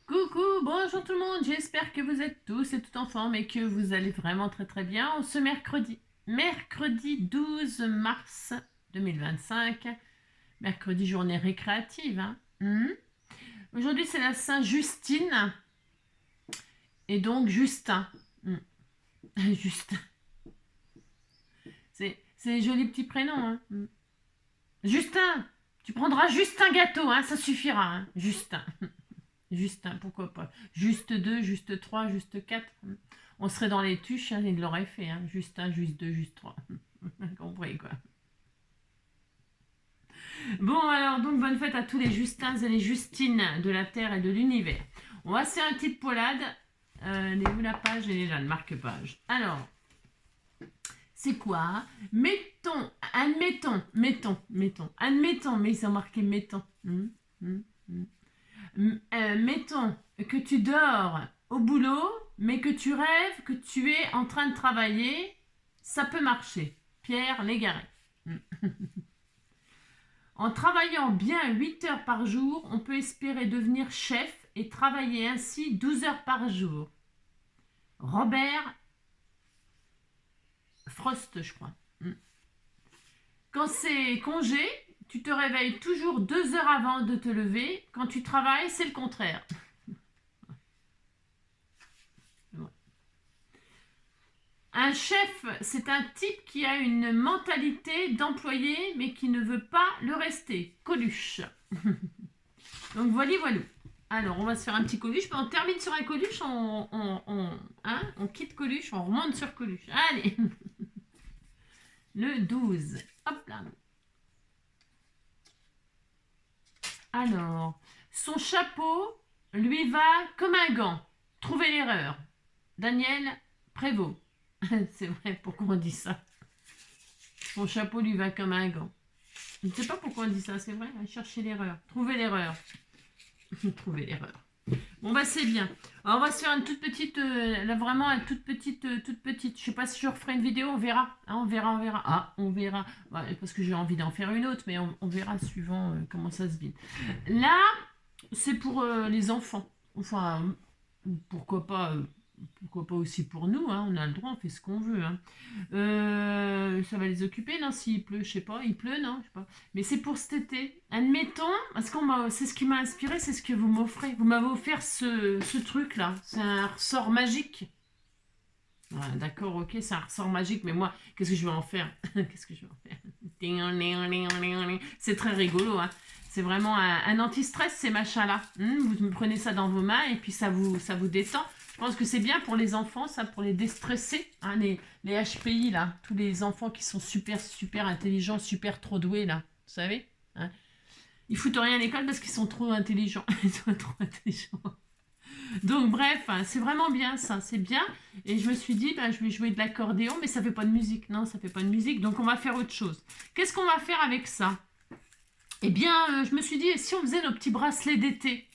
Coucou, bonjour tout le monde, j'espère que vous êtes tous et toutes en forme et que vous allez vraiment très très bien en ce mercredi 12 mars 2025, mercredi journée récréative. Aujourd'hui c'est la Saint-Justine et donc Justin. Hmm. Justin, c'est joli petit prénom. Justin, tu prendras juste un gâteau, ça suffira. Justin. Justin, pourquoi pas. Juste 2, juste 3, juste 4. On serait dans les tuches, il l'aurait fait. Juste 1, juste 2, juste 3. Compris quoi. Bon alors, donc bonne fête à tous les Justins et les Justines de la Terre et de l'univers. On va se faire une petite poilade. Elle est où la page? Elle est là, le marque-page. Alors, c'est quoi? Admettons, mais ils ont marqué mettons. Mettons que tu dors au boulot, mais que tu rêves que tu es en train de travailler, ça peut marcher. Pierre Légaré. En travaillant bien 8 heures par jour, on peut espérer devenir chef et travailler ainsi 12 heures par jour. Robert Frost, je crois. Quand c'est congé, tu te réveilles toujours 2 heures avant de te lever. Quand tu travailles, c'est le contraire. Un chef, c'est un type qui a une mentalité d'employé, mais qui ne veut pas le rester. Coluche. Donc voilà. Alors, on va se faire un petit Coluche. On termine sur un Coluche, on quitte Coluche, on remonte sur Coluche. Allez. Le 12. Hop là. Alors, son chapeau lui va comme un gant. Trouvez l'erreur. Daniel Prévost. C'est vrai, pourquoi on dit ça? Son chapeau lui va comme un gant. Je ne sais pas pourquoi on dit ça, c'est vrai. Cherchez l'erreur. Trouvez l'erreur. Trouvez l'erreur. Bon bah c'est bien. Alors, on va se faire une toute petite, là vraiment une toute petite. Je sais pas si je referai une vidéo, on verra. On verra. Ah, on verra. Ouais, parce que j'ai envie d'en faire une autre, mais on verra suivant comment ça se vide. Là, c'est pour les enfants. Enfin, pourquoi pas aussi pour nous, on a le droit, on fait ce qu'on veut. Ça va les occuper, non? S'il pleut, je sais pas. Il pleut, non? Je sais pas. Mais c'est pour cet été. Admettons, parce que c'est ce qui m'a inspiré, c'est ce que vous m'offrez. Vous m'avez offert ce truc-là. C'est un ressort magique. Ouais, d'accord, ok, c'est un ressort magique, mais moi, qu'est-ce que je vais en faire? Qu'est-ce que je vais en faire? C'est très rigolo, C'est vraiment un anti-stress, ces machins-là. Vous prenez ça dans vos mains et puis ça vous détend. Je pense que c'est bien pour les enfants, ça, pour les déstresser. Les HPI, là, tous les enfants qui sont super, super intelligents, super trop doués, là, vous savez, ils foutent rien à l'école parce qu'ils sont trop intelligents. Ils sont trop intelligents. Donc bref, c'est vraiment bien ça, c'est bien. Et je me suis dit, je vais jouer de l'accordéon, mais ça fait pas de musique. Non, ça fait pas de musique, donc on va faire autre chose. Qu'est-ce qu'on va faire avec ça? Eh bien, je me suis dit, si on faisait nos petits bracelets d'été?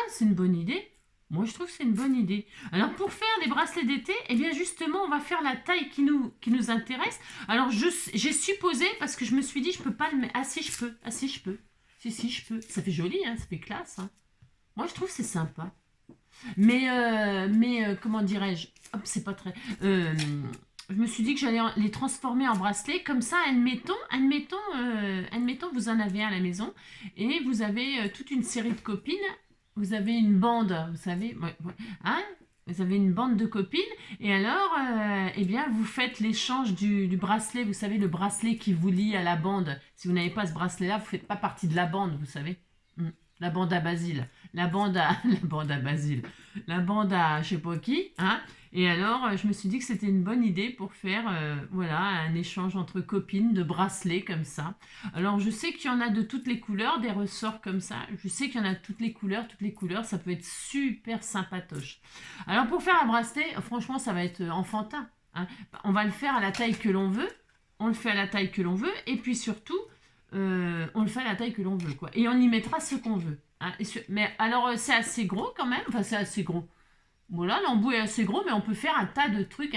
C'est une bonne idée. Moi, je trouve que c'est une bonne idée. Alors, pour faire des bracelets d'été, eh bien, justement, on va faire la taille qui nous intéresse. Alors, j'ai supposé, parce que je me suis dit, je peux pas le mettre. Ah, si, je peux. Si, je peux. Ça fait joli, ça fait classe. Moi, je trouve que c'est sympa. Mais comment dirais-je? Hop, c'est pas très... je me suis dit que j'allais les transformer en bracelets. Comme ça, admettons, vous en avez un à la maison. Et vous avez toute une série de copines. Vous avez une bande, vous savez, vous avez une bande de copines, et alors, eh bien, vous faites l'échange du bracelet, vous savez, le bracelet qui vous lie à la bande. Si vous n'avez pas ce bracelet-là, vous ne faites pas partie de la bande, vous savez. La bande à Basile, la bande à Basile, la bande à je sais pas qui, Et alors, je me suis dit que c'était une bonne idée pour faire, un échange entre copines de bracelets comme ça. Alors, je sais qu'il y en a de toutes les couleurs, des ressorts comme ça. Je sais qu'il y en a de toutes les couleurs, ça peut être super sympatoche. Alors, pour faire un bracelet, franchement, ça va être enfantin. On va le faire à la taille que l'on veut. Et puis surtout, on le fait à la taille que l'on veut, quoi. Et on y mettra ce qu'on veut. Mais alors, c'est assez gros quand même. Enfin, c'est assez gros. Voilà, l'embout est assez gros, mais on peut faire un tas de trucs.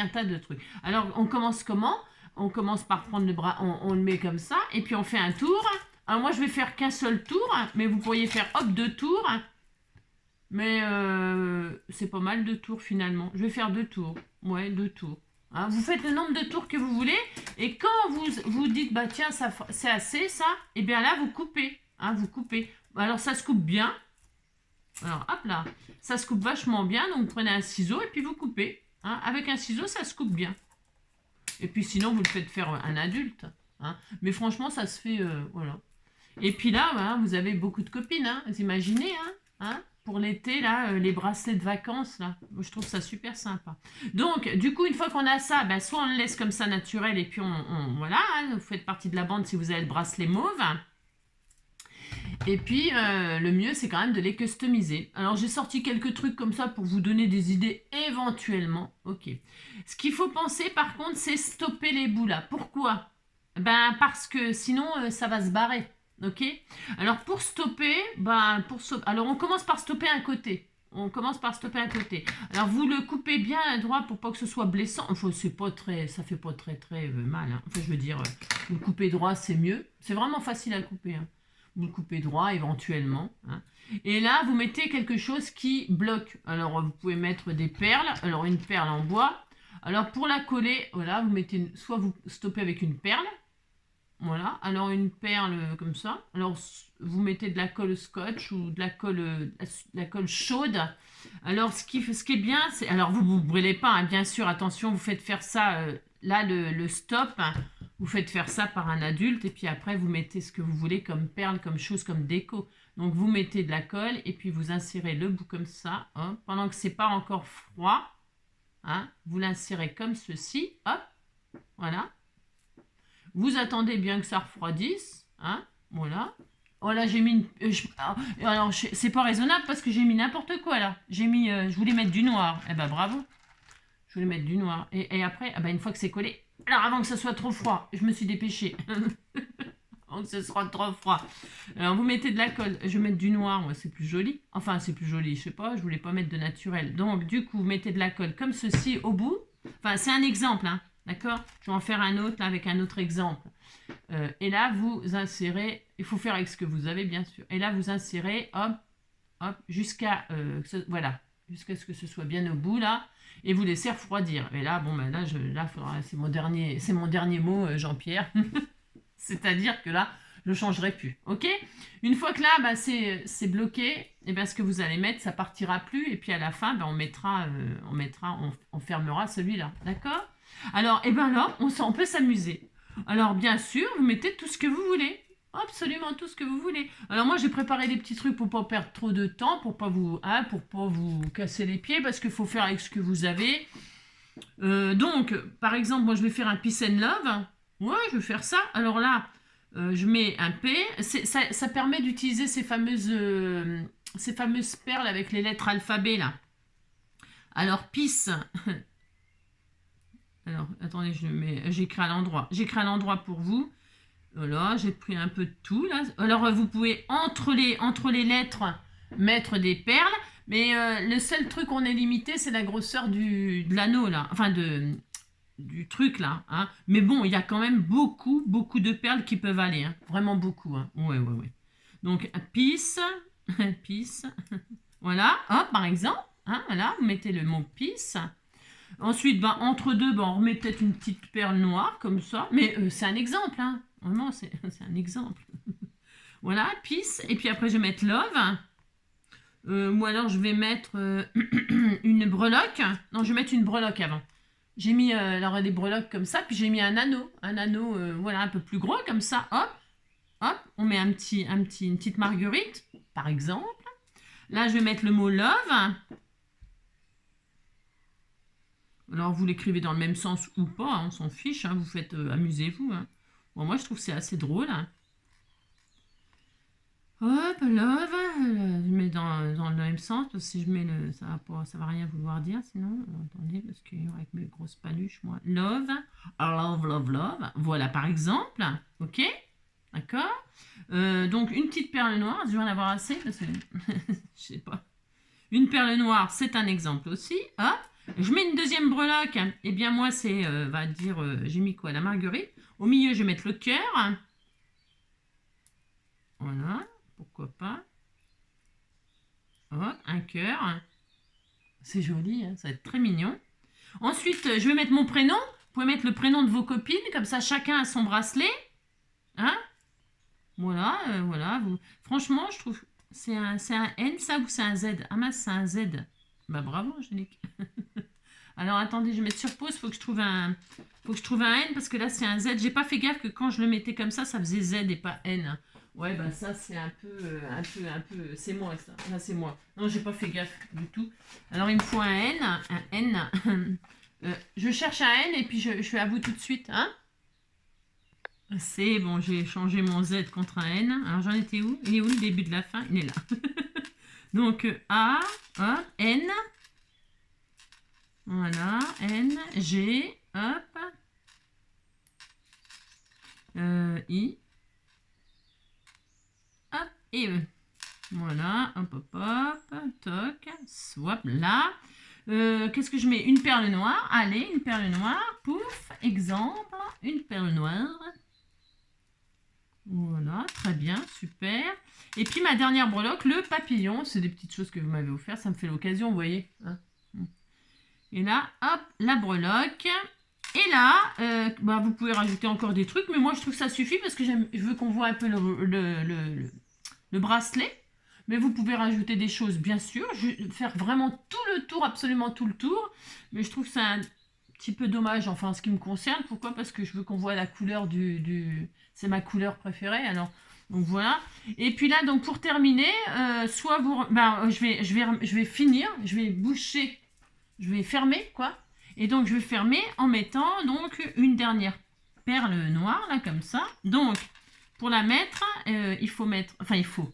Alors, on commence comment? On commence par prendre le bras, on le met comme ça, et puis on fait un tour. Alors, moi, je vais faire qu'un seul tour, mais vous pourriez faire, hop, 2 tours. Mais c'est pas mal de tours finalement. Je vais faire 2 tours. Ouais, 2 tours. Hein, vous faites le nombre de tours que vous voulez. Et quand vous dites, bah tiens, ça c'est assez ça, et bien là, vous coupez. Hein, vous coupez. Alors ça se coupe bien. Alors hop là, ça se coupe vachement bien. Donc vous prenez un ciseau et puis vous coupez. Hein, avec un ciseau, ça se coupe bien. Et puis sinon, vous le faites faire un adulte. Hein. Mais franchement, ça se fait, voilà. Et puis là, hein, vous avez beaucoup de copines, hein, vous imaginez, hein, pour l'été, là, les bracelets de vacances, là. Moi, je trouve ça super sympa. Donc, du coup, une fois qu'on a ça, ben, soit on le laisse comme ça naturel, et puis voilà, hein, vous faites partie de la bande si vous avez le bracelet mauve. Et puis, le mieux, c'est quand même de les customiser. Alors, j'ai sorti quelques trucs comme ça pour vous donner des idées éventuellement. Ok. Ce qu'il faut penser, par contre, c'est stopper les bouts là. Pourquoi? Ben, parce que sinon, ça va se barrer. Ok? Alors, pour stopper, alors on commence par stopper un côté. On commence par stopper un côté. Alors, vous le coupez bien à droit pour pas que ce soit blessant. Enfin, c'est pas très, ça fait pas très mal. Hein. Enfin, je veux dire, vous le coupez droit, c'est mieux. C'est vraiment facile à couper. Hein. Vous le coupez droit éventuellement. Hein. Et là, vous mettez quelque chose qui bloque. Alors, vous pouvez mettre des perles. Alors, une perle en bois. Alors, pour la coller, voilà, vous mettez, soit vous stoppez avec une perle. Voilà, alors une perle comme ça. Alors, vous mettez de la colle scotch ou de la colle chaude. Alors, ce qui est bien, c'est... Alors, vous ne vous brûlez pas, hein, bien sûr. Attention, vous faites faire ça... là, le stop, hein, vous faites faire ça par un adulte. Et puis après, vous mettez ce que vous voulez comme perle, comme chose, comme déco. Donc, vous mettez de la colle et puis vous insérez le bout comme ça. Hein, pendant que c'est pas encore froid, hein, vous l'insérez comme ceci. Hop, voilà. Vous attendez bien que ça refroidisse, hein, voilà. Oh là, j'ai mis une... alors, c'est pas raisonnable parce que j'ai mis n'importe quoi, là. J'ai mis... je voulais mettre du noir. Eh ben, bravo. Je voulais mettre du noir. Et après, une fois que c'est collé... Alors, avant que ça soit trop froid, je me suis dépêchée. Avant que ce soit trop froid. Alors, vous mettez de la colle. Je vais mettre du noir, ouais, c'est plus joli. Enfin, c'est plus joli, je sais pas. Je voulais pas mettre de naturel. Donc, du coup, vous mettez de la colle comme ceci au bout. Enfin, c'est un exemple, hein. D'accord? Je vais en faire un autre là, avec un autre exemple. Et là, vous insérez, il faut faire avec ce que vous avez, bien sûr. Et là, vous insérez, hop, hop, jusqu'à voilà, jusqu'à ce que ce soit bien au bout, là. Et vous laissez refroidir. Et là, bon, ben là, c'est mon dernier mot, Jean-Pierre. C'est-à-dire que là, je ne changerai plus. Ok? Une fois que là, c'est bloqué, et ben, ce que vous allez mettre, ça partira plus. Et puis à la fin, on fermera celui-là. D'accord? Alors, et ben là, on peut s'amuser. Alors, bien sûr, vous mettez tout ce que vous voulez. Absolument tout ce que vous voulez. Alors moi, j'ai préparé des petits trucs pour pas perdre trop de temps, pour pas vous casser les pieds, parce qu'il faut faire avec ce que vous avez. Donc, par exemple, moi, je vais faire un Peace and Love. Ouais, je vais faire ça. Alors là, je mets un P. Ça permet d'utiliser ces fameuses perles avec les lettres alphabet, là. Alors, Peace... Alors, attendez, j'écris à l'endroit. J'écris à l'endroit pour vous. Voilà, j'ai pris un peu de tout, là. Alors, vous pouvez, entre les lettres, mettre des perles. Mais le seul truc qu'on est limité, c'est la grosseur de l'anneau, là. Enfin, du truc, là. Hein. Mais bon, il y a quand même beaucoup de perles qui peuvent aller. Hein. Vraiment beaucoup. Hein. Ouais. Donc, peace. Peace. Voilà, hop, par exemple. Hein, voilà, vous mettez le mot peace. Ensuite, entre deux, on remet peut-être une petite perle noire, comme ça. Mais c'est un exemple, hein. Vraiment, c'est un exemple. Voilà, peace. Et puis après, je vais mettre love. Ou alors, je vais mettre une breloque. Non, je vais mettre une breloque avant. J'ai mis des breloques comme ça, puis j'ai mis un anneau. Un anneau, voilà, un peu plus gros, comme ça. Hop, hop. On met une petite marguerite, par exemple. Là, je vais mettre le mot love. Alors, vous l'écrivez dans le même sens ou pas, hein, on s'en fiche, hein, vous faites, amusez-vous. Hein. Bon, moi, je trouve que c'est assez drôle. Hein. Hop, love, je mets dans le même sens, parce que si je mets ça va rien vouloir dire, sinon, attendez, parce que avec mes grosses paluches, moi, love, love, voilà, par exemple, ok, d'accord. Donc, une petite perle noire, je vais en avoir assez, parce que, je sais pas. Une perle noire, c'est un exemple aussi, hop. Je mets une deuxième breloque. Eh bien, moi, c'est, j'ai mis quoi? La marguerite. Au milieu, je vais mettre le cœur. Voilà, pourquoi pas. Hop, Hop, un cœur. C'est joli, hein, ça va être très mignon. Ensuite, je vais mettre mon prénom. Vous pouvez mettre le prénom de vos copines, comme ça chacun a son bracelet. Hein? Voilà, voilà. Franchement, je trouve... C'est un N, ça, ou c'est un Z? Ah mince, c'est un Z. Bah bravo, Angélique. Alors, attendez, je vais mettre sur pause. Faut que je trouve un N, parce que là, c'est un Z. J'ai pas fait gaffe que quand je le mettais comme ça faisait Z et pas N. Ouais, bah ça, c'est un peu... C'est moi, ça. Là, c'est moi. Non, j'ai pas fait gaffe du tout. Alors, il me faut un N. Un N. Je cherche un N et puis je fais à vous tout de suite, hein? C'est bon, j'ai changé mon Z contre un N. Alors, j'en étais où? Il est où le début de la fin? Il est là. Donc, A, hop, N. Voilà, N, G, hop. I. Hop, et E. Voilà, hop, hop, hop. Toc, swap, là. Qu'est-ce que je mets? Une perle noire. Allez, une perle noire. Pouf, exemple, une perle noire. Voilà, très bien, super. Et puis ma dernière breloque, le papillon. C'est des petites choses que vous m'avez offert, ça me fait l'occasion, vous voyez. Hein. Et là, hop, la breloque. Et là, bah, vous pouvez rajouter encore des trucs, mais moi je trouve que ça suffit parce que je veux qu'on voit un peu le bracelet. Mais vous pouvez rajouter des choses, bien sûr. Je vais faire vraiment tout le tour, absolument tout le tour. Mais je trouve que c'est un petit peu dommage, enfin, en ce qui me concerne. Pourquoi? Parce que je veux qu'on voit la couleur C'est ma couleur préférée, alors... Donc voilà. Et puis là, donc pour terminer, soit vous... Ben, je vais finir, je vais boucher, je vais fermer, quoi. Et donc, je vais fermer en mettant, donc, une dernière perle noire, là, comme ça. Donc, pour la mettre, il faut mettre... Enfin, il faut...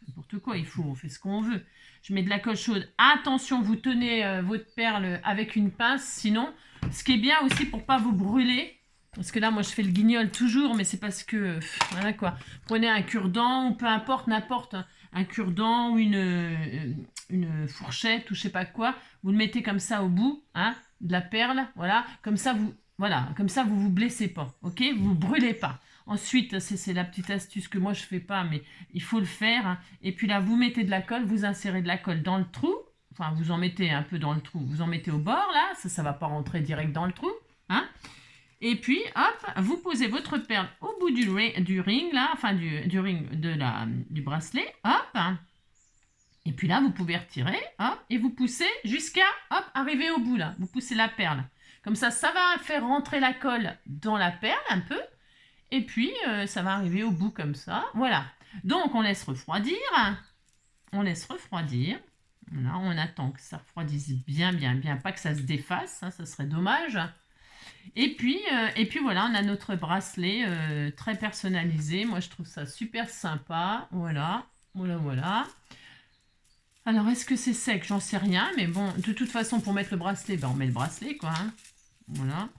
N'importe quoi, il faut, on fait ce qu'on veut. Je mets de la colle chaude. Attention, vous tenez votre perle avec une pince, sinon, ce qui est bien aussi pour pas vous brûler, parce que là, moi, je fais le guignol toujours, mais c'est parce que, voilà quoi. Prenez un cure-dent, ou peu importe, n'importe, un cure-dent, ou une fourchette, ou je sais pas quoi. Vous le mettez comme ça au bout, hein, de la perle, voilà. Comme ça, vous vous blessez pas, ok? Vous vous brûlez pas. Ensuite, c'est la petite astuce que moi je fais pas, mais il faut le faire. Hein. Et puis là, vous mettez de la colle, vous insérez de la colle dans le trou. Enfin, vous en mettez un peu dans le trou. Vous en mettez au bord, là. Ça va pas rentrer direct dans le trou. Hein. Et puis, hop, vous posez votre perle au bout du ring, là. Enfin, du ring du bracelet. Hop. Hein. Et puis là, vous pouvez retirer. Hop. Et vous poussez jusqu'à, hop, arriver au bout, là. Vous poussez la perle. Comme ça va faire rentrer la colle dans la perle, un peu. Et puis, ça va arriver au bout comme ça. Voilà. Donc, on laisse refroidir. On laisse refroidir. Là, on attend que ça refroidisse bien, bien, bien. Pas que ça se défasse, hein, ça serait dommage. Et puis voilà, on a notre bracelet très personnalisé. Moi, je trouve ça super sympa. Voilà, voilà, voilà. Alors, est-ce que c'est sec? J'en sais rien. Mais bon, de toute façon, pour mettre le bracelet, ben, on met le bracelet, quoi. Hein. Voilà,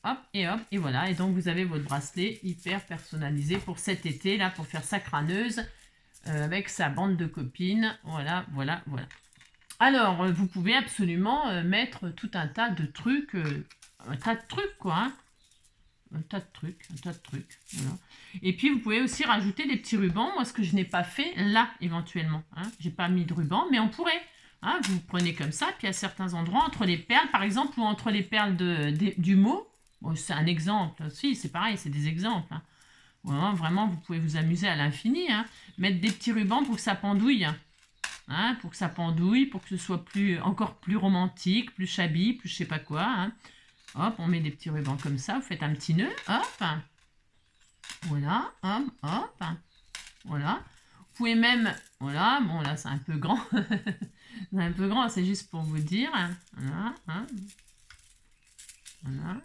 hop, et voilà. Et donc, vous avez votre bracelet hyper personnalisé pour cet été, là, pour faire sa crâneuse avec sa bande de copines. Voilà, voilà, voilà. Alors, vous pouvez absolument mettre tout un tas de trucs, quoi. Hein. Un tas de trucs, voilà. Et puis, vous pouvez aussi rajouter des petits rubans. Moi, ce que je n'ai pas fait, là, éventuellement. Hein. J'ai pas mis de ruban, mais on pourrait... Hein, vous prenez comme ça, puis à certains endroits, entre les perles, par exemple, ou entre les perles du mot, bon, c'est un exemple aussi, c'est pareil, c'est des exemples. Hein. Voilà, vraiment, vous pouvez vous amuser à l'infini. Hein. Mettre des petits rubans pour que ça pendouille. Hein, pour que ça pendouille, pour que ce soit encore plus romantique, plus shabby, plus je sais pas quoi. Hein. Hop, on met des petits rubans comme ça, vous faites un petit nœud, hop. Voilà, hop, hop. Voilà. Vous pouvez même, voilà, bon là c'est un peu grand, c'est un peu grand, c'est juste pour vous dire, voilà, hein. Voilà.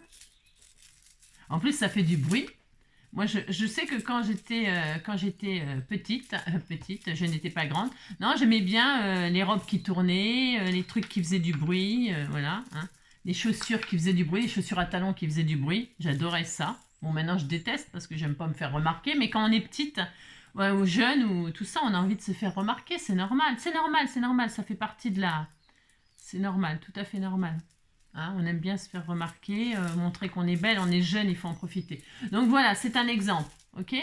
En plus ça fait du bruit. Moi je sais que quand j'étais petite, je n'étais pas grande, non j'aimais bien les robes qui tournaient, les trucs qui faisaient du bruit, voilà, hein. Les chaussures qui faisaient du bruit, les chaussures à talons qui faisaient du bruit, j'adorais ça. Bon maintenant je déteste parce que j'aime pas me faire remarquer, mais quand on est petite... Ouais, aux jeunes ou tout ça, on a envie de se faire remarquer, c'est normal, ça fait partie de la... C'est normal, tout à fait normal. Hein, on aime bien se faire remarquer, montrer qu'on est belle, on est jeune, il faut en profiter. Donc voilà, c'est un exemple, ok?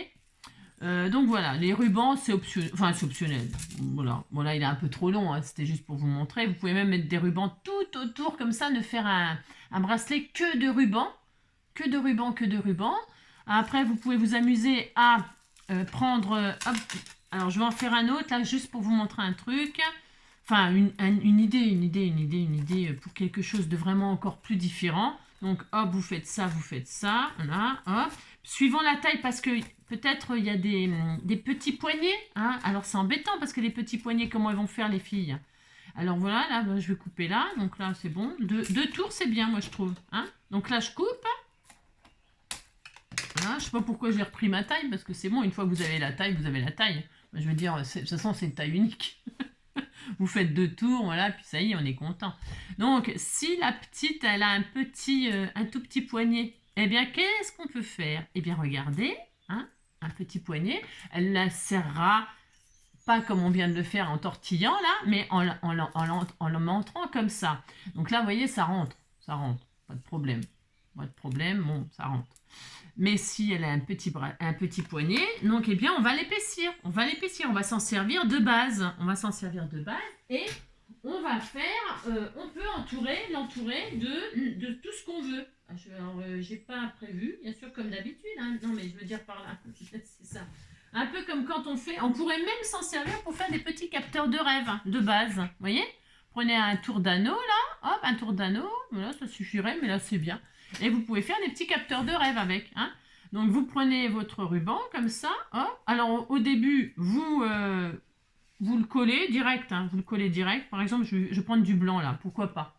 Donc voilà, les rubans, c'est optionnel. Enfin, c'est optionnel. Voilà. Bon, là, il est un peu trop long. Hein. C'était juste pour vous montrer. Vous pouvez même mettre des rubans tout autour, comme ça, de faire un bracelet que de rubans. Que de rubans, que de rubans. Après, vous pouvez vous amuser à prendre... hop, alors, je vais en faire un autre, là, juste pour vous montrer un truc. Enfin, une idée pour quelque chose de vraiment encore plus différent. Donc, hop, vous faites ça, voilà, hop. Suivant la taille, parce que peut-être il y a des petits poignets. Hein. Alors, c'est embêtant, parce que les petits poignets, comment ils vont faire, les filles? Alors, voilà, là, je vais couper là. Donc là, c'est bon. Deux tours, c'est bien, moi, je trouve. Hein. Donc là, je coupe. Voilà, je ne sais pas pourquoi j'ai repris ma taille, parce que c'est bon, une fois que vous avez la taille, vous avez la taille. Je veux dire, de toute façon, c'est une taille unique. Vous faites 2 tours, voilà, puis ça y est, on est content. Donc, si la petite, elle a un tout petit poignet, eh bien, qu'est-ce qu'on peut faire? Eh bien, regardez, hein, un petit poignet, elle la serrera, pas comme on vient de le faire en tortillant, là, mais en montrant comme ça. Donc là, vous voyez, ça rentre, pas de problème. Pas de problème, bon, ça rentre. Mais si elle a un petit poignet, donc eh bien on va l'épaissir. On va s'en servir de base. Et on va faire, on peut l'entourer de tout ce qu'on veut. J'ai pas prévu, bien sûr comme d'habitude. Hein. Non mais je veux dire par là, c'est ça. Un peu comme quand on pourrait même s'en servir pour faire des petits capteurs de rêve hein, de base. Vous voyez? Prenez un tour d'anneau là, hop, un tour d'anneau. Voilà, ça suffirait, mais là c'est bien. Et vous pouvez faire des petits capteurs de rêve avec. Hein. Donc vous prenez votre ruban comme ça. Hop. Alors au début, vous le collez direct. Hein. Vous le collez direct. Par exemple, je vais prendre du blanc là. Pourquoi pas?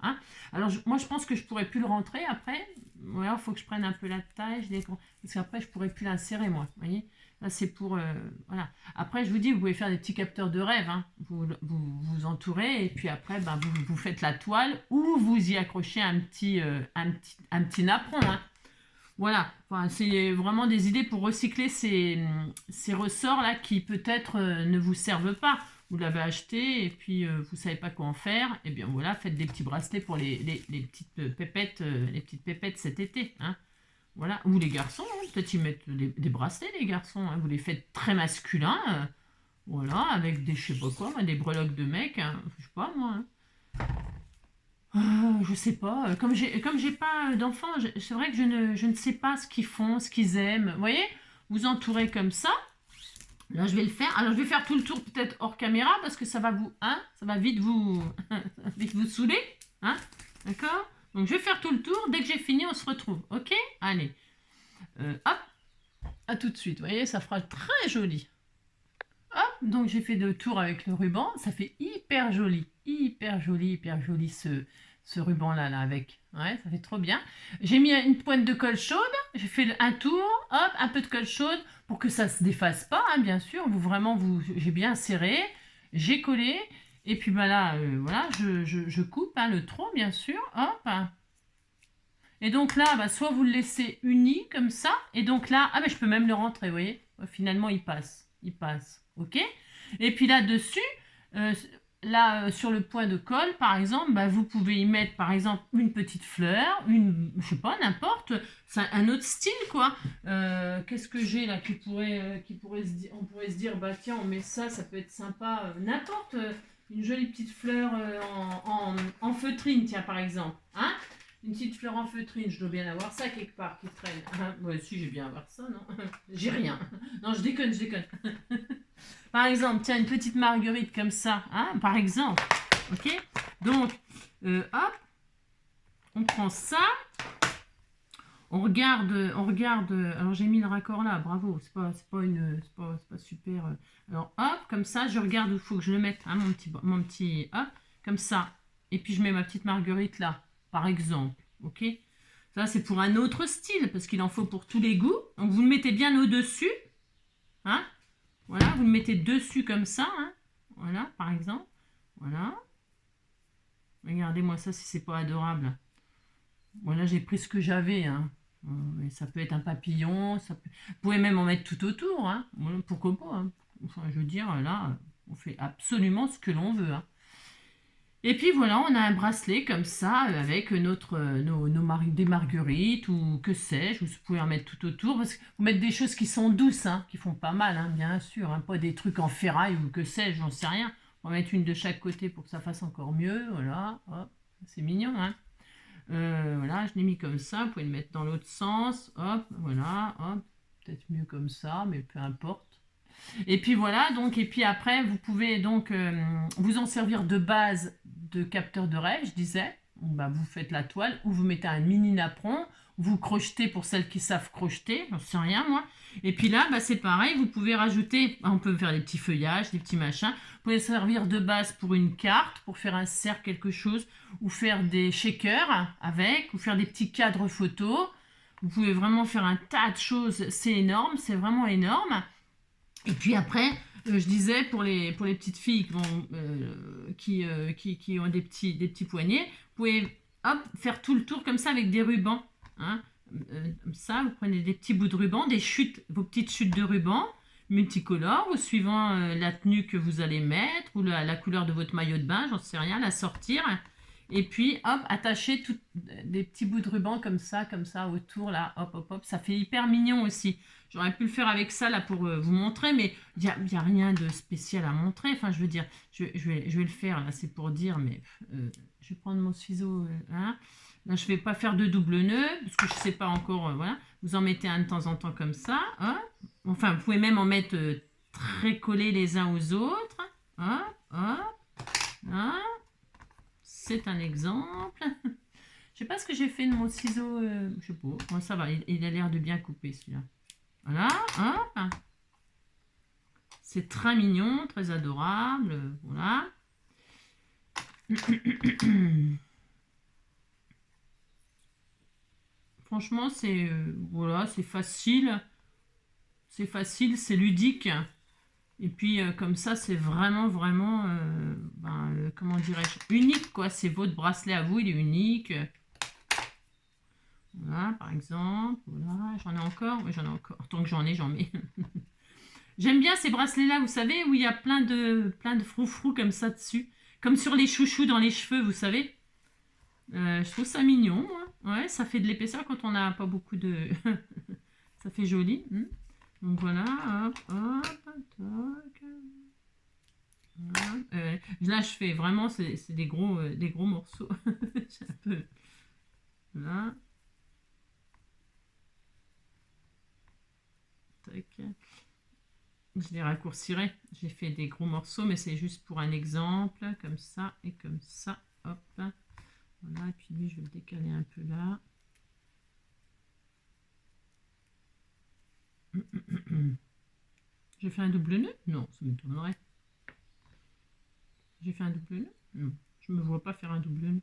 Hein. Alors moi je pense que je pourrais plus le rentrer après. Il faut que je prenne un peu la taille. Parce qu'après je pourrais plus l'insérer moi. Vous voyez? Là c'est pour... voilà. Après je vous dis, vous pouvez faire des petits capteurs de rêve. Hein. Vous entourez et puis après vous faites la toile ou vous y accrochez un petit napperon. Hein. Voilà, enfin, c'est vraiment des idées pour recycler ces ressorts-là qui peut-être ne vous servent pas. Vous l'avez acheté et puis vous ne savez pas quoi en faire. Et bien voilà, faites des petits bracelets pour les petites pépettes cet été. Hein. Voilà, ou les garçons, hein. Peut-être ils mettent des bracelets les garçons. Hein. Vous les faites très masculins. Voilà, avec des je sais pas quoi, des breloques de mecs. Hein. Je sais pas moi. Hein. Je sais pas. Comme j'ai pas d'enfants, c'est vrai que je ne sais pas ce qu'ils font, ce qu'ils aiment. Vous voyez? Vous entourez comme ça. Là, je vais le faire. Alors, je vais faire tout le tour peut-être hors caméra parce que ça va ça va vite vite vous saouler. Hein? D'accord? Donc, je vais faire tout le tour. Dès que j'ai fini, on se retrouve. Ok? Allez. Hop. À tout de suite. Vous voyez, ça fera très joli. Hop. Donc, j'ai fait 2 tours avec le ruban. Ça fait hyper joli. Hyper joli ce ruban-là, là, avec. Ouais, ça fait trop bien. J'ai mis une pointe de colle chaude. J'ai fait un tour. Hop, un peu de colle chaude pour que ça se défasse pas, hein, bien sûr. J'ai bien serré. J'ai collé. Et puis, bah là, voilà, je coupe hein, le tronc, bien sûr. Hop. Et donc là, bah, soit vous le laissez uni comme ça. Et donc là, mais je peux même le rentrer, vous voyez. Finalement, il passe. Ok. Et puis là-dessus, sur le point de colle, par exemple, bah, vous pouvez y mettre, par exemple, une petite fleur, je sais pas, n'importe, c'est un autre style, quoi. Qu'est-ce que j'ai là on pourrait se dire, bah tiens, on met ça, ça peut être sympa, n'importe, une jolie petite fleur en feutrine, tiens, par exemple, hein. Une petite fleur en feutrine, je dois bien avoir ça quelque part qui traîne. Hein. Ouais, si, j'ai bien avoir ça, non? J'ai rien. Non, je déconne. Par exemple, tiens, une petite marguerite comme ça, hein, par exemple. Ok? Donc, hop, on prend ça. On regarde. Alors, j'ai mis le raccord là, bravo. C'est pas super. Alors, hop, comme ça, je regarde où il faut que je le mette, hein, mon petit, hop, comme ça. Et puis, je mets ma petite marguerite là, par exemple. Ok? Ça, c'est pour un autre style, parce qu'il en faut pour tous les goûts. Donc, vous le mettez bien au-dessus. Hein? Voilà, vous le mettez dessus comme ça. Hein? Voilà, par exemple. Voilà. Regardez-moi ça si c'est pas adorable. Voilà, j'ai pris ce que j'avais. Hein. Mais ça peut être un papillon. Vous pouvez même en mettre tout autour. Hein. Voilà, pourquoi pas. Hein. Enfin, je veux dire, là, on fait absolument ce que l'on veut. Hein. Et puis voilà, on a un bracelet comme ça avec des marguerites ou que sais-je. Vous pouvez en mettre tout autour parce que vous mettez des choses qui sont douces, hein, qui font pas mal, hein, bien sûr. Hein, pas des trucs en ferraille ou que sais-je, j'en sais rien. On va mettre une de chaque côté pour que ça fasse encore mieux. Voilà, hop, c'est mignon. Hein. Voilà, je l'ai mis comme ça. Vous pouvez le mettre dans l'autre sens. Hop, voilà, hop. Peut-être mieux comme ça, mais peu importe. Et puis voilà, donc, et puis après, vous pouvez donc vous en servir de base de capteur de rêve, je disais. Bah, vous faites la toile, ou vous mettez un mini napperon, vous crochetez pour celles qui savent crocheter, j'en sais rien moi. Et puis là, bah, c'est pareil, vous pouvez rajouter, on peut faire des petits feuillages, des petits machins. Vous pouvez servir de base pour une carte, pour faire un cercle, quelque chose, ou faire des shakers avec, ou faire des petits cadres photos. Vous pouvez vraiment faire un tas de choses, c'est énorme, c'est vraiment énorme. Et puis après, je disais, pour les petites filles qui ont des petits poignets, vous pouvez hop, faire tout le tour comme ça avec des rubans. Hein. Comme ça, vous prenez des petits bouts de ruban, vos petites chutes de ruban multicolores, ou suivant la tenue que vous allez mettre, ou la couleur de votre maillot de bain, j'en sais rien, la sortir. Et puis, hop, attacher des petits bouts de ruban comme ça, autour, là, hop, hop, hop. Ça fait hyper mignon aussi. J'aurais pu le faire avec ça, là, pour vous montrer, mais il n'y a rien de spécial à montrer. Enfin, je veux dire, je vais le faire, là, c'est pour dire, mais je vais prendre mon ciseau, hein. Là, je ne vais pas faire de double nœud, parce que je ne sais pas encore, voilà. Vous en mettez un de temps en temps comme ça, hein. Enfin, vous pouvez même en mettre très collés les uns aux autres. Hop, hop, hein. C'est un exemple. Je sais pas ce que j'ai fait de mon ciseau. Je sais pas. Bon, ça va, il a l'air de bien couper celui-là. Voilà, hop. C'est très mignon, très adorable. Voilà. Franchement, c'est voilà, c'est facile. C'est facile, c'est ludique. Et puis comme ça, c'est vraiment, vraiment, comment dirais-je, unique quoi. C'est votre bracelet à vous, il est unique. Voilà, par exemple. Voilà, j'en ai encore. Oui, j'en ai encore. Tant que j'en ai, j'en mets. J'aime bien ces bracelets-là, vous savez, où il y a plein de froufrous comme ça dessus. Comme sur les chouchous dans les cheveux, vous savez. Je trouve ça mignon, moi. Ouais, ça fait de l'épaisseur quand on n'a pas beaucoup de... ça fait joli. Donc voilà, hop, hop, toc. Voilà. Là, je fais vraiment, c'est des gros morceaux. C'est un peu... Voilà. Tac. Je les raccourcirai. J'ai fait des gros morceaux, mais c'est juste pour un exemple, comme ça et comme ça. Hop. Voilà, et puis lui, je vais le décaler un peu là. J'ai fait un double nœud? Non, ça m'étonnerait. J'ai fait un double nœud? Non, je me vois pas faire un double nœud.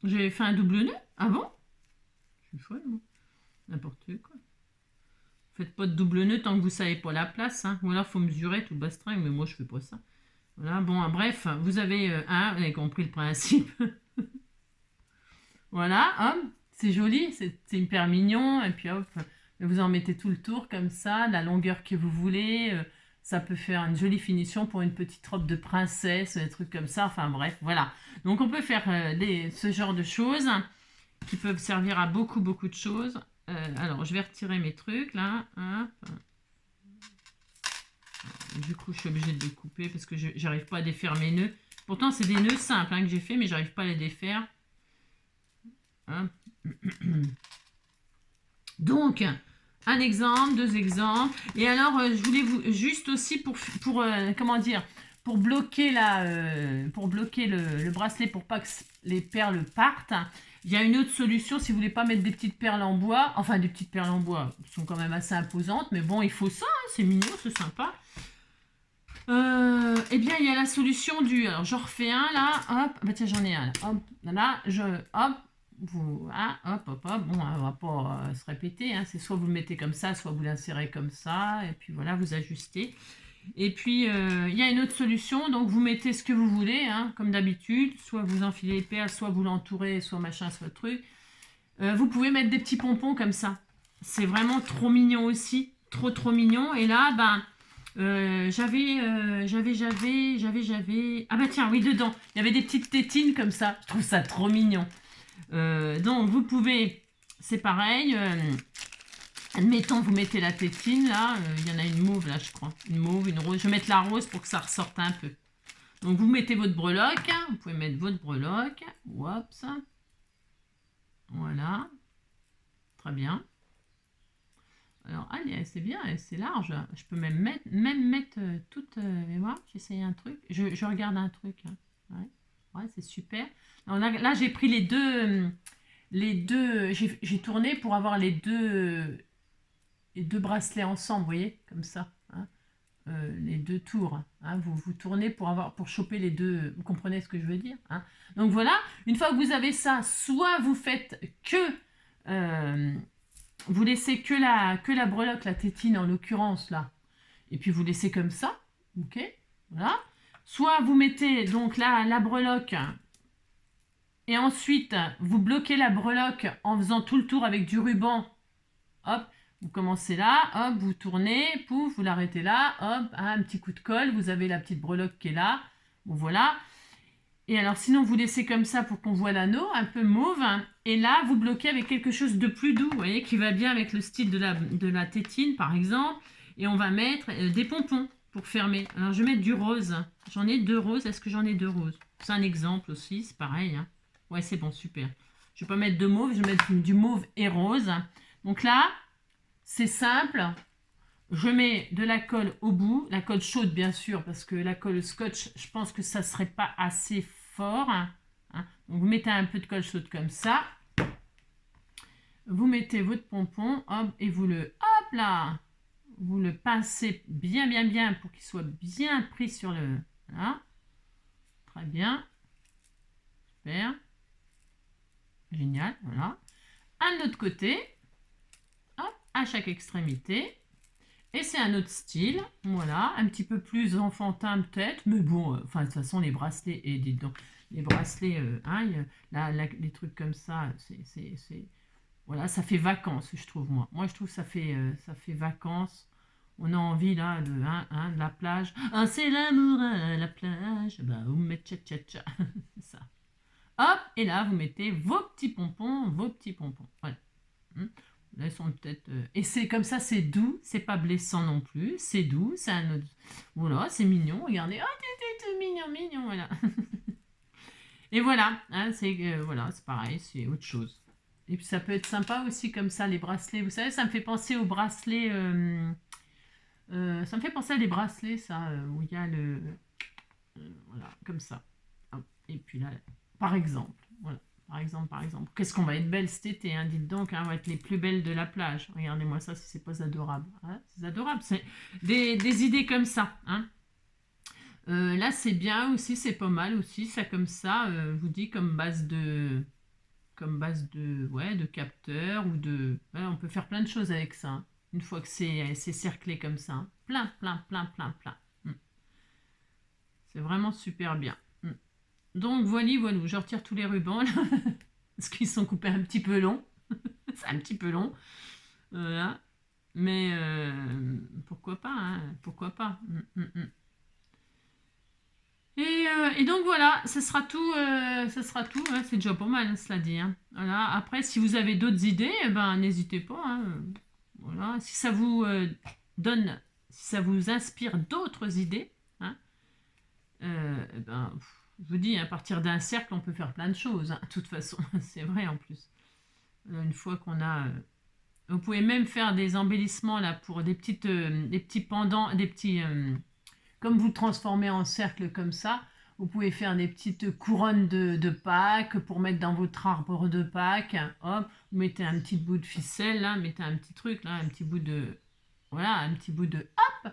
J'ai fait un double nœud? Ah bon? Je suis folle, moi. N'importe quoi. Faites pas de double nœud tant que vous savez pas la place. Hein. Ou alors, il faut mesurer tout le bastringue, mais moi, je fais pas ça. Voilà, bon, bref, vous avez compris le principe. Voilà, hop, c'est joli, c'est hyper mignon. Et puis hop, vous en mettez tout le tour comme ça, la longueur que vous voulez. Ça peut faire une jolie finition pour une petite robe de princesse, des trucs comme ça. Enfin bref, voilà. Donc on peut faire ce genre de choses qui peuvent servir à beaucoup, beaucoup de choses. Alors, je vais retirer mes trucs là. Hop. Du coup, je suis obligée de les couper parce que je n'arrive pas à défaire mes nœuds. Pourtant, c'est des nœuds simples que j'ai fait, mais j'arrive pas à les défaire. Hein. Donc, un exemple, deux exemples. Et alors, je voulais vous juste aussi pour comment dire, pour bloquer le bracelet pour pas que les perles partent. Il y a une autre solution si vous voulez pas mettre des petites perles en bois. Enfin, des petites perles en bois sont quand même assez imposantes, mais bon, il faut ça, hein, c'est mignon, c'est sympa. Eh bien, il y a la solution du... Alors, j'en refais un, là. Hop. Bah, tiens, j'en ai un, là. Hop. Là, hop. Voilà, hop, hop, hop. Bon, on va pas se répéter. Hein. C'est soit vous le mettez comme ça, soit vous l'insérez comme ça. Et puis, voilà, vous ajustez. Et puis, il y a une autre solution. Donc, vous mettez ce que vous voulez, hein, comme d'habitude. Soit vous enfilez les perles, soit vous l'entourez, soit machin, soit truc. Vous pouvez mettre des petits pompons comme ça. C'est vraiment trop mignon aussi. trop mignon. Et là, ben, j'avais... Ah bah tiens, oui, dedans, il y avait des petites tétines comme ça. Je trouve ça trop mignon. Donc, vous pouvez... C'est pareil. Admettons, vous mettez la tétine, là. Il y en a une mauve, là, je crois. Une mauve, une rose. Je vais mettre la rose pour que ça ressorte un peu. Donc, vous mettez votre breloque. Vous pouvez mettre votre breloque. Oups. Voilà. Très bien. Alors, allez, c'est bien, c'est large. Je peux même mettre toute... mais moi, j'essaye un truc. Je regarde un truc. Hein. Ouais, c'est super. Alors, là, j'ai pris les deux... j'ai tourné pour avoir les deux bracelets ensemble, vous voyez, comme ça. Hein. Les deux tours. Hein. Vous tournez pour choper les deux. Vous comprenez ce que je veux dire, hein. Donc voilà, une fois que vous avez ça, soit vous faites que... vous laissez que la breloque, la tétine en l'occurrence là. Et puis vous laissez comme ça. Ok, voilà. Soit vous mettez donc la breloque... Et ensuite, vous bloquez la breloque en faisant tout le tour avec du ruban. Hop, vous commencez là, hop, vous tournez, pouf, vous l'arrêtez là, hop, un petit coup de colle, vous avez la petite breloque qui est là. Bon, voilà. Et alors, sinon, vous laissez comme ça pour qu'on voit l'anneau, un peu mauve. Et là, vous bloquez avec quelque chose de plus doux, vous voyez, qui va bien avec le style de la tétine, par exemple. Et on va mettre des pompons pour fermer. Alors, je vais mettre du rose. J'en ai 2 roses. Est-ce que j'en ai 2 roses? C'est un exemple aussi, c'est pareil, hein. Ouais, c'est bon, super. Je vais pas mettre de mauve, je vais mettre du mauve et rose. Donc là, c'est simple. Je mets de la colle au bout. La colle chaude, bien sûr, parce que la colle scotch, je pense que ça ne serait pas assez fort. Hein. Donc, vous mettez un peu de colle chaude comme ça. Vous mettez votre pompon, hop, et vous le, hop là, vous le pincez bien pour qu'il soit bien pris sur le... Voilà. Très bien. Super. Génial, voilà. Un autre côté, hop, à chaque extrémité. Et c'est un autre style, voilà, un petit peu plus enfantin peut-être, mais bon, enfin de toute façon les bracelets, et dis donc, les bracelets, les trucs comme ça, voilà, ça fait vacances, je trouve, moi. Moi, je trouve que ça fait vacances. On a envie, là, de la plage. Ah, c'est l'amour à la plage. Bah, vous mettez tcha-tcha-tcha. C'est ça. Hop, et là, vous mettez vos petits pompons. Voilà. Là, ils sont peut-être... Et c'est comme ça, c'est doux, c'est pas blessant non plus, c'est doux, c'est un autre... Voilà, c'est mignon, regardez. Oh, t'es mignon, voilà. Et voilà, hein, voilà, c'est pareil, c'est autre chose. Et puis ça peut être sympa aussi comme ça, les bracelets. Vous savez, ça me fait penser aux bracelets... ça me fait penser à des bracelets, ça, où il y a le... voilà, comme ça. Et puis là... Par exemple, voilà. Par exemple. Qu'est-ce qu'on va être belle cet été, hein, dites donc, hein, on va être les plus belles de la plage. Regardez-moi ça, si c'est pas adorable. Hein, c'est adorable, c'est des idées comme ça. Hein. Là, c'est bien aussi, c'est pas mal aussi, ça comme ça, je vous dis, comme base de capteur ou de... Ouais, on peut faire plein de choses avec ça. Hein, une fois que c'est cerclé comme ça. Hein. Plein. C'est vraiment super bien. Donc voilà, je retire tous les rubans là, parce qu'ils sont coupés un petit peu longs. C'est un petit peu long. Voilà. Mais pourquoi pas, hein, pourquoi pas. Et donc voilà, ce sera tout. Hein, c'est déjà pas mal, cela dit. Hein. Voilà. Après, si vous avez d'autres idées, n'hésitez pas. Hein. Voilà. Si ça vous donne, si ça vous inspire d'autres idées, hein, je vous dis, à partir d'un cercle, on peut faire plein de choses. Hein, de toute façon, c'est vrai en plus. Une fois qu'on a... vous pouvez même faire des embellissements là pour des petits pendants, des petits... comme vous transformez en cercle comme ça, vous pouvez faire des petites couronnes de Pâques pour mettre dans votre arbre de Pâques. Hop, vous mettez un petit bout de ficelle là, mettez un petit truc là, un petit bout de... Voilà, un petit bout de... Hop.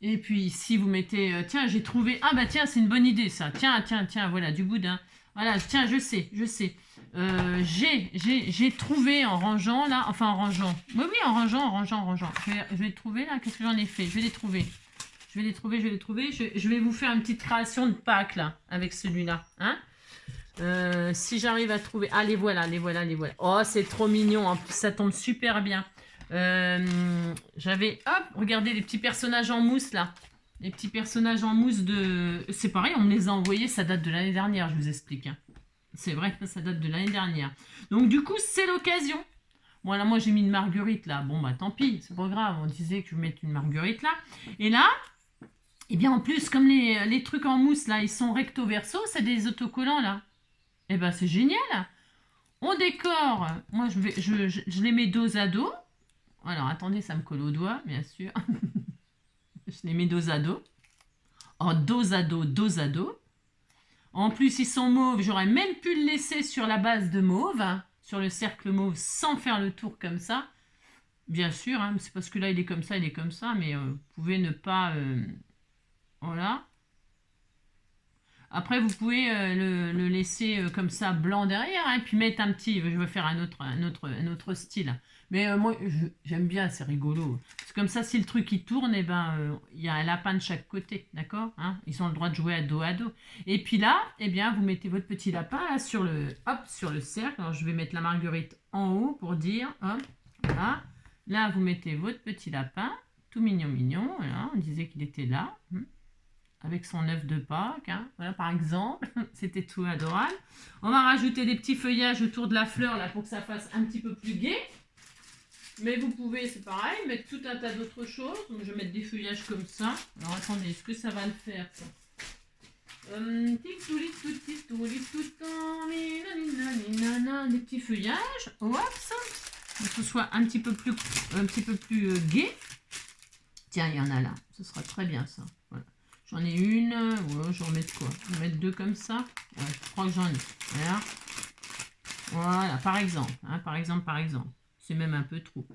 Et puis ici, vous mettez... tiens, j'ai trouvé... Ah bah tiens, c'est une bonne idée ça. Tiens, voilà, du boudin. Voilà, tiens, je sais. J'ai trouvé en rangeant là... Enfin, en rangeant. Oui, en rangeant. Je vais trouver là. Qu'est-ce que j'en ai fait? Je vais les trouver. Je vais vous faire une petite création de Pâques là, avec celui-là. Hein, si j'arrive à trouver... Ah, les voilà. Oh, c'est trop mignon. En plus, ça tombe super bien. J'avais, hop, regardez les petits personnages en mousse là. Les petits personnages en mousse de... C'est pareil, on me les a envoyés, ça date de l'année dernière, je vous explique. Hein. C'est vrai que ça date de l'année dernière. Donc du coup, c'est l'occasion. Bon, là, moi, j'ai mis une marguerite là. Bon, bah tant pis, c'est pas grave. On disait que je mette une marguerite là. Et là, eh bien, en plus, comme les trucs en mousse là, ils sont recto verso, c'est des autocollants là. Eh ben, c'est génial. On décore. Moi, je les mets dos à dos. Alors, attendez, ça me colle au doigt, bien sûr. Je les mets dos à dos. En dos à dos, dos à dos. En plus, ils sont mauves. J'aurais même pu le laisser sur la base de mauve, hein, sur le cercle mauve, sans faire le tour comme ça. Bien sûr, hein, c'est parce que là, il est comme ça, mais vous pouvez ne pas... voilà. Après, vous pouvez le laisser comme ça, blanc derrière, hein, puis mettre un petit... Je vais faire un autre style. Mais moi, j'aime bien, c'est rigolo. C'est comme ça, si le truc il tourne, eh ben, il y a un lapin de chaque côté, d'accord, hein. Ils ont le droit de jouer à dos à dos. Et puis là, eh bien, vous mettez votre petit lapin là, sur le cercle. Alors, je vais mettre la marguerite en haut pour dire, hop, voilà. Là, vous mettez votre petit lapin, tout mignon, mignon. Voilà, on disait qu'il était là, avec son œuf de Pâques. Hein, voilà, par exemple, c'était tout adorable. On va rajouter des petits feuillages autour de la fleur là pour que ça fasse un petit peu plus gai. Mais vous pouvez, c'est pareil, mettre tout un tas d'autres choses. Donc, je vais mettre des feuillages comme ça. Alors, attendez, est-ce que ça va le faire, ça? Des petits feuillages. Oups. Que ce soit un petit peu plus gai. Tiens, il y en a là. Ce sera très bien, ça. Voilà. J'en ai une. Ouais, je vais en mettre quoi? Je vais mettre deux comme ça. Ouais, je crois que j'en ai. Voilà. Voilà, par exemple. Hein, par exemple. C'est même un peu trop.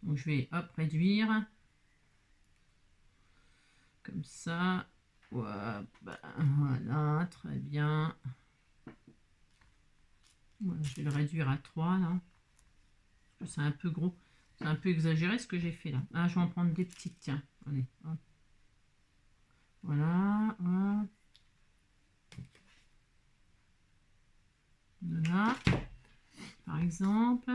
Donc je vais hop réduire. Comme ça. Hop, voilà, très bien. Voilà, je vais le réduire à 3 là. C'est un peu gros. C'est un peu exagéré ce que j'ai fait là. Ah, je vais en prendre des petites, tiens. Allez, hop. Voilà, hop. Voilà. Par exemple.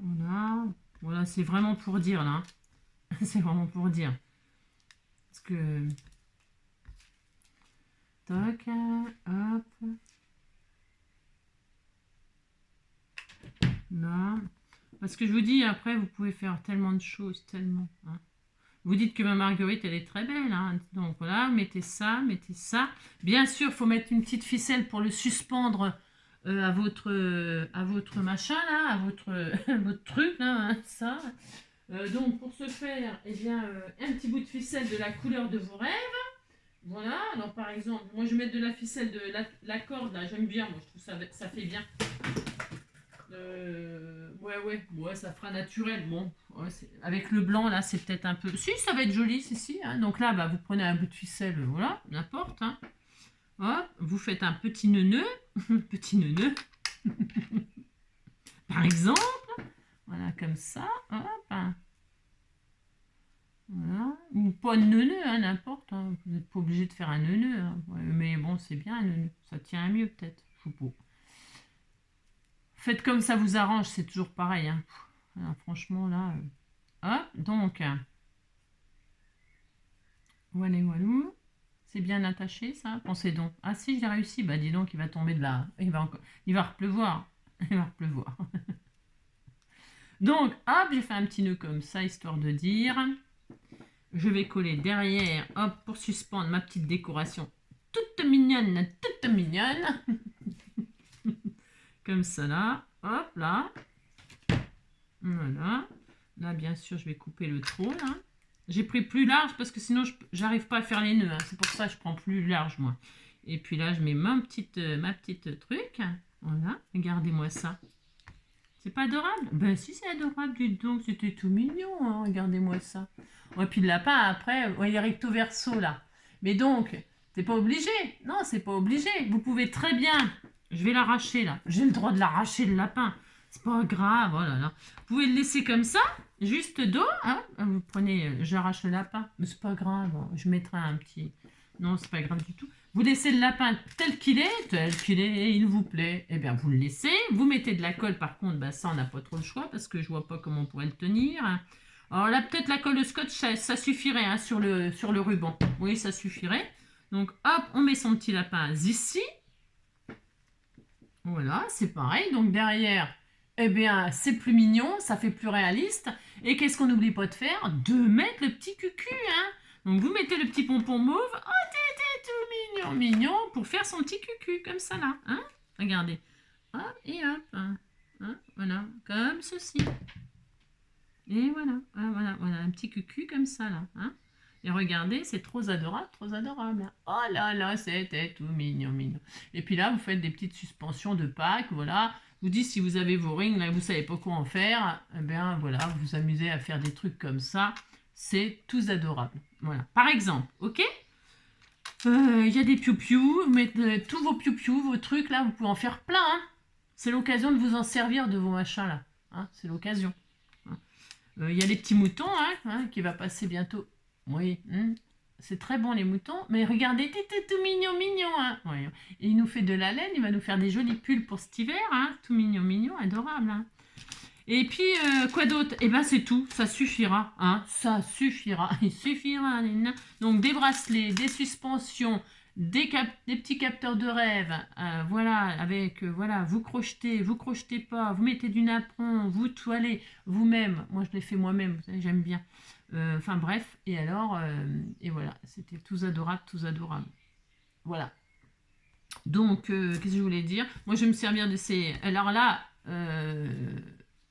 Voilà. Voilà, c'est vraiment pour dire là. C'est vraiment pour dire. Parce que... Toc, hop. Là. Parce que je vous dis, après, vous pouvez faire tellement de choses, tellement. Hein. Vous dites que ma marguerite, elle est très belle. Hein. Donc voilà, mettez ça, mettez ça. Bien sûr, il faut mettre une petite ficelle pour le suspendre à votre machin, là, à votre truc, là, hein, ça. Donc, pour ce faire, eh bien, un petit bout de ficelle de la couleur de vos rêves. Voilà, alors par exemple, moi je vais mettre de la ficelle de la corde, là, j'aime bien, moi je trouve ça fait bien. Ouais, ça fera naturel. Bon, ouais, avec le blanc là, c'est peut-être un peu. Si, ça va être joli, si. Hein. Donc là, bah, vous prenez un bout de ficelle, voilà, n'importe. Hein. Hop, vous faites un petit neuneu, petit neuneu, par exemple. Voilà, comme ça. Hop. Hein. Voilà. Ou pas de neuneu, hein, n'importe. Hein. Vous n'êtes pas obligé de faire un neuneu. Hein. Ouais, mais bon, c'est bien un neuneu. Ça tient mieux peut-être. Je sais pas. Faites comme ça vous arrange, c'est toujours pareil. Hein. Alors, franchement, là... Hop, donc... Voilà. C'est bien attaché, ça. Pensez donc. Ah si, j'ai réussi. Bah dis donc, il va tomber de là. Il va repleuvoir. Il va repleuvoir. Donc, hop, j'ai fait un petit nœud comme ça, histoire de dire. Je vais coller derrière, hop, pour suspendre ma petite décoration. Toute mignonne, toute mignonne. Comme ça, là. Hop, là. Voilà. Là, bien sûr, je vais couper le trou, là. J'ai pris plus large parce que sinon, j'arrive pas à faire les nœuds. Hein. C'est pour ça que je prends plus large, moi. Et puis là, je mets ma petite truc. Voilà. Regardez-moi ça. C'est pas adorable? Ben si, c'est adorable, dites donc. C'était tout mignon, hein. Regardez-moi ça. Et puis le lapin, après, ouais, il est recto verso, là. Mais donc, c'est pas obligé. Non, c'est pas obligé. Vous pouvez très bien... Je vais l'arracher, là. J'ai le droit de l'arracher, le lapin. C'est pas grave, oh là là. Vous pouvez le laisser comme ça, juste dos. Hein. Vous prenez, j'arrache le lapin. Mais c'est pas grave, je mettrai un petit... Non, c'est pas grave du tout. Vous laissez le lapin tel qu'il est, il vous plaît. Eh bien, vous le laissez. Vous mettez de la colle, par contre, bah, ça, on n'a pas trop le choix parce que je vois pas comment on pourrait le tenir. Alors là, peut-être la colle de scotch, ça suffirait hein, sur le ruban. Oui, ça suffirait. Donc, hop, on met son petit lapin ici. Voilà, c'est pareil. Donc, derrière, eh bien, c'est plus mignon, ça fait plus réaliste. Et qu'est-ce qu'on n'oublie pas de faire? De mettre le petit cucu, hein. Donc, vous mettez le petit pompon mauve. Oh, t'es tout mignon, mignon, pour faire son petit cucu, comme ça, là. Hein? Regardez. Hop, et hop. Hein, voilà, comme ceci. Et voilà, voilà, un petit cucu comme ça, là. Hein? Et regardez, c'est trop adorable, trop adorable. Oh là là, c'était tout mignon, mignon. Et puis là, vous faites des petites suspensions de Pâques, voilà. Vous dites, si vous avez vos rings, là, vous savez pas quoi en faire, eh bien, voilà, vous vous amusez à faire des trucs comme ça. C'est tout adorable. Voilà. Par exemple, ok? Il y a des piou-piou, vous mettez tous vos piou-piou, vos trucs, là, vous pouvez en faire plein, hein. C'est l'occasion de vous en servir de vos machins, là. Hein, c'est l'occasion. Il y a les petits moutons, hein, qui va passer bientôt. Oui, c'est très bon les moutons. Mais regardez, t'es tout mignon, mignon. Hein. Ouais. Et il nous fait de la laine, il va nous faire des jolis pulls pour cet hiver. Hein. Tout mignon, mignon, adorable. Hein. Et puis, quoi d'autre? Eh bien, c'est tout, ça suffira. Hein. Ça suffira, il suffira. Donc, des bracelets, des suspensions, des petits capteurs de rêve. Voilà, avec, voilà, vous crochetez pas, vous mettez du napperon, vous toilez vous-même. Moi, je l'ai fait moi-même, j'aime bien. Enfin, bref, et alors, et voilà, c'était tous adorables, tous adorables. Voilà. Donc, qu'est-ce que je voulais dire? Moi, je vais me servir de ces... Alors là...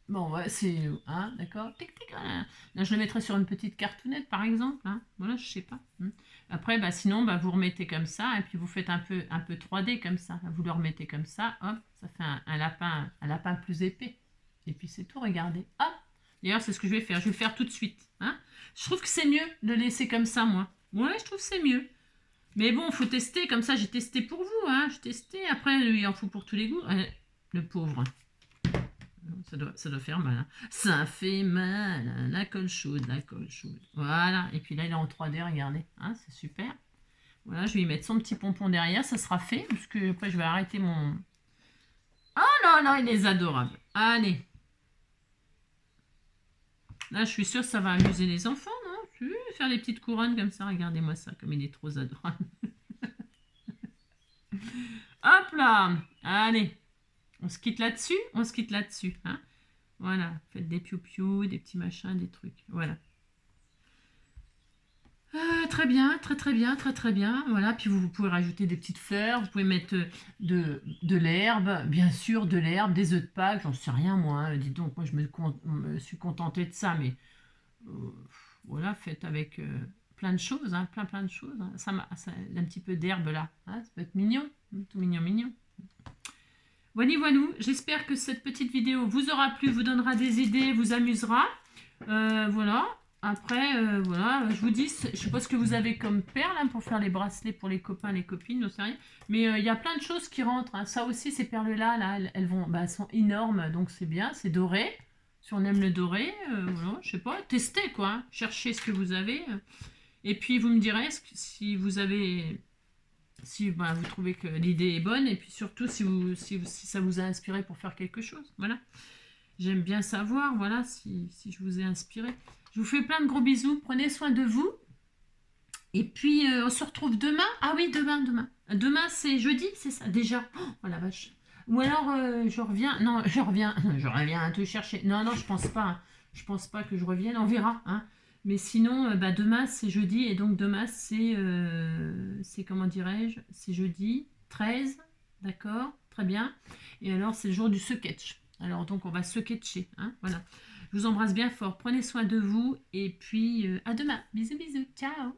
Bon, ouais, c'est... Hein, d'accord. Tic, tic, hein. Là, je le mettrai sur une petite cartonnette, par exemple. Hein. Voilà, je sais pas. Après, bah, sinon, bah, vous remettez comme ça, et puis vous faites un peu 3D comme ça. Vous le remettez comme ça, hop, ça fait un lapin plus épais. Et puis c'est tout, regardez. Hop. D'ailleurs, c'est ce que je vais faire. Je vais le faire tout de suite. Hein. Je trouve que c'est mieux de le laisser comme ça, moi. Ouais, je trouve que c'est mieux. Mais bon, il faut tester. Comme ça, j'ai testé pour vous. Hein. J'ai testé. Après, il en faut pour tous les goûts. Le pauvre. Ça doit faire mal. Hein. Ça fait mal. Hein. La colle chaude, la colle chaude. Voilà. Et puis là, il est en 3D, regardez. Hein, c'est super. Voilà, je vais y mettre son petit pompon derrière. Ça sera fait. Parce que après, je vais arrêter mon... Oh là là, il est adorable. Allez. Là, je suis sûre que ça va amuser les enfants, non? Faire des petites couronnes comme ça. Regardez-moi ça, comme il est trop adorable. Hop là. Allez. On se quitte là-dessus? On se quitte là-dessus. Hein, voilà. Faites des piou-piou, des petits machins, des trucs. Voilà. Très bien, très bien, très bien. Voilà. Puis vous pouvez rajouter des petites fleurs. Vous pouvez mettre de l'herbe, bien sûr, de l'herbe, des œufs de Pâques. J'en sais rien, moi. Hein. Dis donc, moi, je me suis contentée de ça. Mais voilà, faites avec plein de choses. Hein, plein de choses. Hein. Ça, un petit peu d'herbe là. Hein, ça peut être mignon. Tout mignon, mignon. Voilà, j'espère que cette petite vidéo vous aura plu, vous donnera des idées, vous amusera. Voilà. Après, voilà, je vous dis, je ne sais pas ce que vous avez comme perles hein, pour faire les bracelets pour les copains, les copines, je ne sais rien. Mais il y a plein de choses qui rentrent. Hein. Ça aussi, ces perles-là, là, elles sont énormes, donc c'est bien, c'est doré. Si on aime le doré, voilà, je sais pas, testez quoi. Hein. Cherchez ce que vous avez. Et puis, vous me direz si vous avez... Si bah, vous trouvez que l'idée est bonne et puis surtout si ça vous a inspiré pour faire quelque chose. Voilà. J'aime bien savoir, voilà, si je vous ai inspiré. Je vous fais plein de gros bisous. Prenez soin de vous. Et puis, on se retrouve demain. Ah oui, demain. Demain, c'est jeudi, c'est ça, déjà. Oh la vache. Ou alors, je reviens. Non, je reviens te chercher. Non, je pense pas. Hein. Je pense pas que je revienne. On verra. Hein. Mais sinon, bah, demain, c'est jeudi. Et donc, demain, c'est comment dirais-je? C'est jeudi 13. D'accord? Très bien. Et alors, c'est le jour du sketch. Alors, donc, on va sketcher. Hein, voilà. Je vous embrasse bien fort. Prenez soin de vous. Et puis, à demain. Bisous, bisous. Ciao.